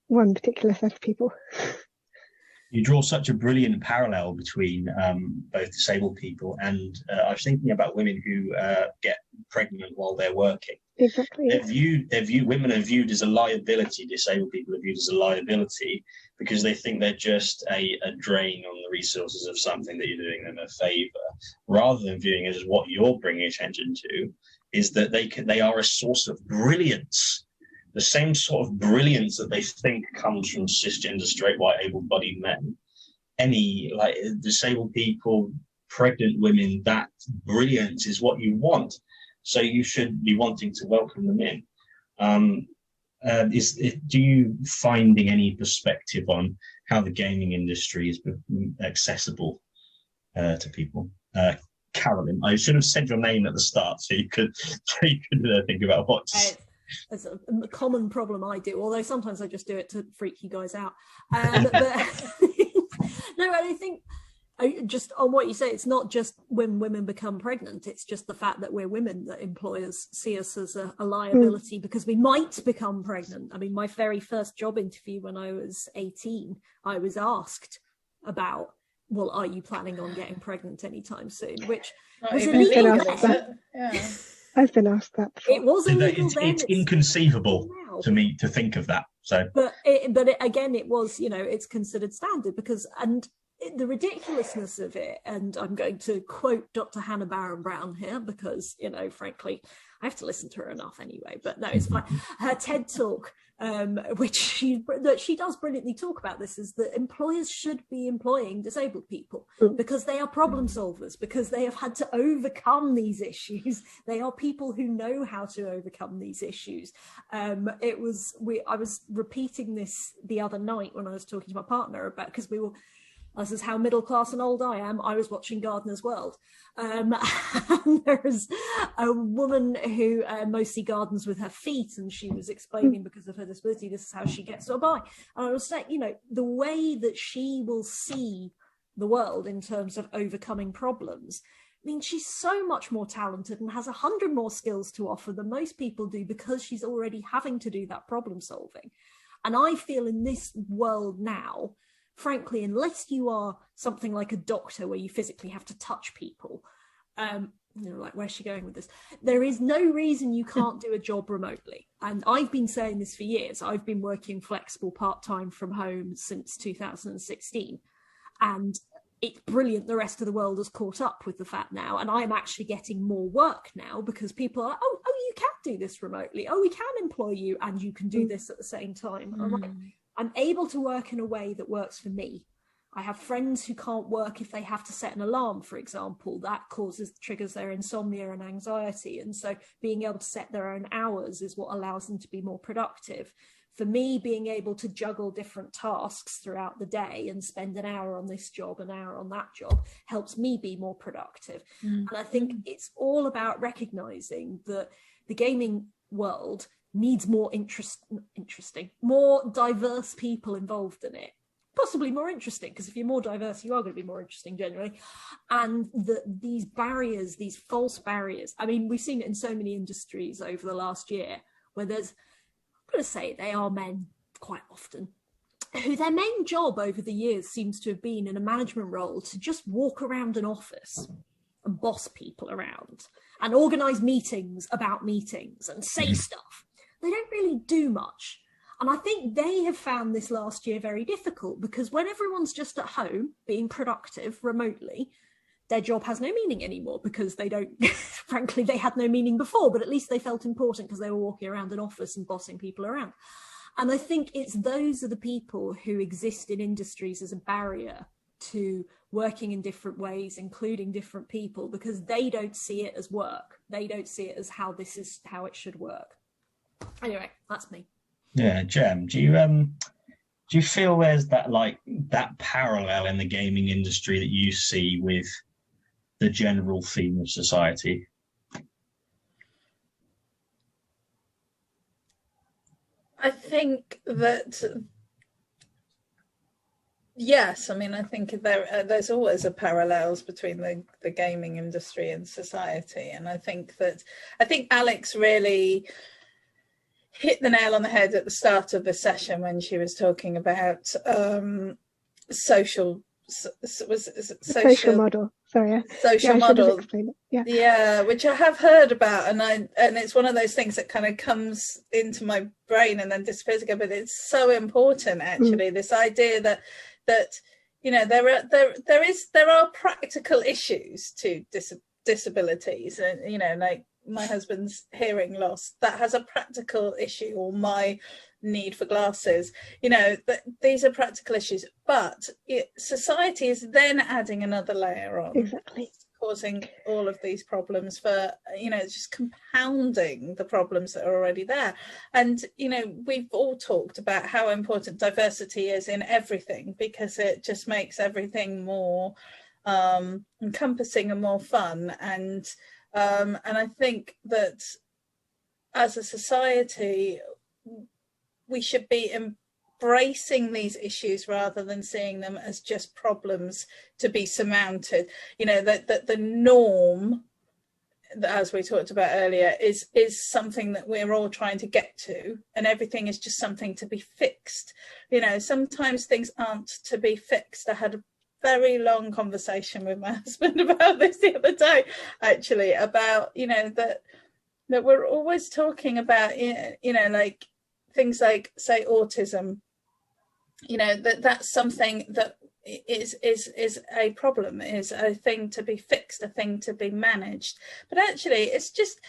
one particular set of people. You draw such a brilliant parallel between both disabled people and I was thinking about women who get pregnant while they're working. Exactly. Women are viewed as a liability. Disabled people are viewed as a liability because they think they're just a drain on the resources of something that you're doing them a favour, rather than viewing it as what you're bringing attention to is that they are a source of brilliance. The same sort of brilliance that they think comes from cisgender, straight, white, able-bodied men. Any disabled people, pregnant women, that brilliance is what you want. So you should be wanting to welcome them in. Do you finding any perspective on how the gaming industry is accessible to people? Carolyn, I should have said your name at the start so you could think about what. It's a common problem I do, although sometimes I just do it to freak you guys out. But no, I think just on what you say, it's not just when women become pregnant, it's just the fact that we're women that employers see us as a liability because we might become pregnant. I mean, my very first job interview when I was 18, I was asked about, well, are you planning on getting pregnant anytime soon? Which was illegal. Yeah. I've been asked that before. It was illegal then. It's inconceivable to me to think of that. So, but again, it was, it's considered standard because, and the ridiculousness of it, and I'm going to quote Dr. Hannah Baron Brown here because, frankly, I have to listen to her enough anyway, but no, it's fine. Her TED Talk, which she does brilliantly talk about this, is that employers should be employing disabled people because they are problem solvers, because they have had to overcome these issues. They are people who know how to overcome these issues. I was repeating this the other night when I was talking to my partner about, because this is how middle class and old I am. I was watching Gardener's World. And there's a woman who mostly gardens with her feet, and she was explaining because of her disability, this is how she gets by. And I was saying, the way that she will see the world in terms of overcoming problems, I mean, she's so much more talented and has 100 more skills to offer than most people do because she's already having to do that problem solving. And I feel in this world now, frankly, unless you are something like a doctor where you physically have to touch people, where's she going with this? There is no reason you can't do a job remotely. And I've been saying this for years. I've been working flexible part-time from home since 2016. And it's brilliant the rest of the world has caught up with the fact now. And I'm actually getting more work now because people are, oh, you can do this remotely. Oh, we can employ you and you can do this at the same time. I'm able to work in a way that works for me. I have friends who can't work if they have to set an alarm, for example. That triggers their insomnia and anxiety. And so being able to set their own hours is what allows them to be more productive. For me, being able to juggle different tasks throughout the day and spend an hour on this job, an hour on that job, helps me be more productive. And I think it's all about recognizing that the gaming world needs more more diverse people involved in it. Possibly more interesting, because if you're more diverse, you are going to be more interesting generally. And these barriers, these false barriers, I mean, we've seen it in so many industries over the last year where I'm going to say they are men quite often, who their main job over the years seems to have been in a management role to just walk around an office and boss people around and organise meetings about meetings and say stuff. They don't really do much. And I think they have found this last year very difficult because when everyone's just at home being productive remotely, their job has no meaning anymore because they don't, frankly, they had no meaning before, but at least they felt important because they were walking around an office and bossing people around. And I think those are the people who exist in industries as a barrier to working in different ways, including different people, because they don't see it as work. They don't see it as how it should work. Anyway, that's me. Yeah, Jem, do you feel there's that parallel in the gaming industry that you see with the general theme of society? I think that yes. I mean, I think there's always a parallels between the gaming industry and society, and I think Alex really hit the nail on the head at the start of the session when she was talking about social model. Sorry, social I model. Yeah, which I have heard about, and it's one of those things that kind of comes into my brain and then disappears again. But it's so important, actually. This idea that you know there are practical issues to disabilities, and you know, like my husband's hearing loss, that has a practical issue, or my need for glasses, you know, that these are practical issues, but society is then adding another layer on, exactly, causing all of these problems for, you know, it's just compounding the problems that are already there. And you know, we've all talked about how important diversity is in everything, because it just makes everything more encompassing and more fun. And I think that as a society, we should be embracing these issues rather than seeing them as just problems to be surmounted. You know, that the norm, as we talked about earlier, is something that we're all trying to get to, and everything is just something to be fixed. You know, sometimes things aren't to be fixed. I had a very long conversation with my husband about this the other day, actually, about, you know, that we're always talking about, you know, like things like, say, autism, you know, that's something that is a problem, is a thing to be fixed, a thing to be managed. But actually, it's just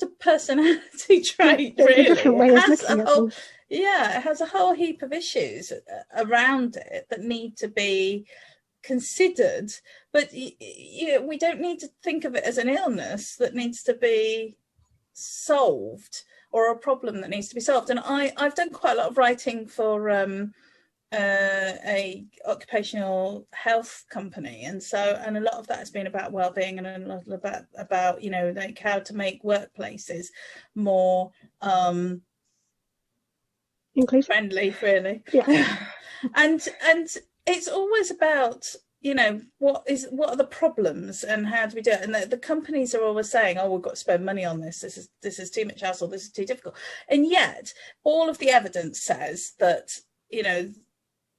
a personality trait, really. A different way of looking at things. Yeah, it has a whole heap of issues around it that need to be considered, but you know, we don't need to think of it as an illness that needs to be solved, or a problem that needs to be solved. And I've done quite a lot of writing for a occupational health company, and a lot of that has been about well-being, and a lot about you know, like how to make workplaces more inclusive, friendly, really. Yeah. and it's always about, you know, what are the problems and how do we do it? And the companies are always saying, oh, we've got to spend money on this. This is too much hassle. This is too difficult. And yet all of the evidence says that, you know,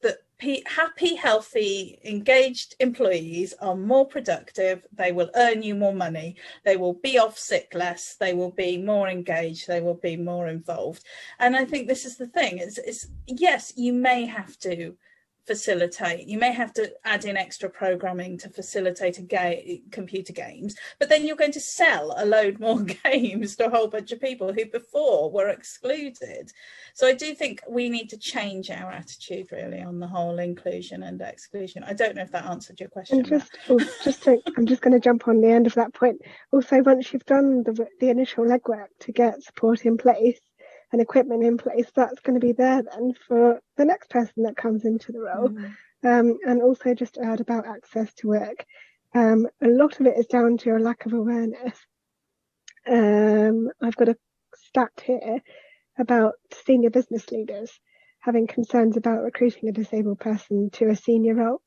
that happy, healthy, engaged employees are more productive. They will earn you more money. They will be off sick less. They will be more engaged. They will be more involved. And I think this is the thing. It's yes, you may have to facilitate, you may have to add in extra programming to facilitate computer games, but then you're going to sell a load more games to a whole bunch of people who before were excluded. So I do think we need to change our attitude, really, on the whole inclusion and exclusion. I don't know if that answered your question. I'm just going to jump on the end of that point. Also, once you've done the initial legwork to get support in place and equipment in place, that's going to be there then for the next person that comes into the role. And also, just to add about access to work, a lot of it is down to a lack of awareness. I've got a stat here about senior business leaders having concerns about recruiting a disabled person to a senior role.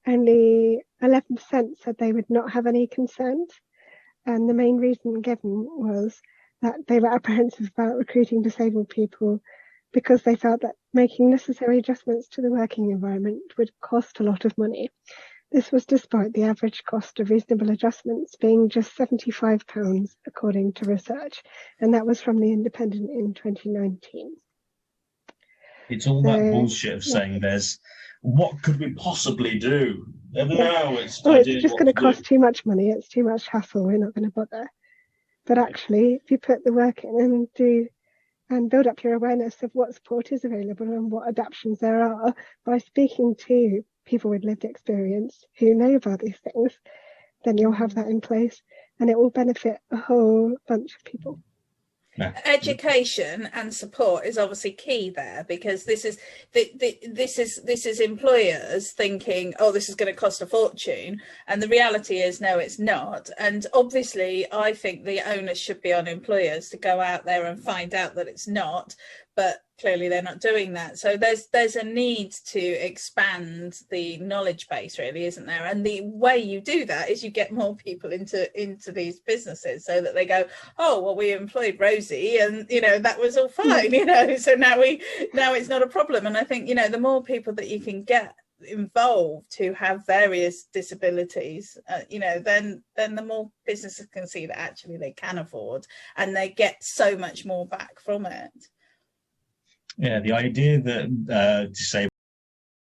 Only 11% said they would not have any concerns, and the main reason given was that they were apprehensive about recruiting disabled people because they felt that making necessary adjustments to the working environment would cost a lot of money. This was despite the average cost of reasonable adjustments being just £75, according to research, and that was from The Independent in 2019. It's all that bullshit of saying there's, what could we possibly do? No, it's just going to cost too much money, it's too much hassle, we're not going to bother. But actually, if you put the work in and build up your awareness of what support is available and what adaptations there are by speaking to people with lived experience who know about these things, then you'll have that in place and it will benefit a whole bunch of people. Education and support is obviously key there, because this is employers thinking, oh, this is going to cost a fortune, and the reality is no, it's not. And obviously I think the onus should be on employers to go out there and find out that it's not, but clearly they're not doing that. So there's a need to expand the knowledge base, really, isn't there? And the way you do that is you get more people into these businesses, so that they go, oh well, we employed Rosie and that was all fine, so now it's not a problem. And I think the more people that you can get involved who have various disabilities, then the more businesses can see that actually they can afford, and they get so much more back from it. Yeah, the idea that disabled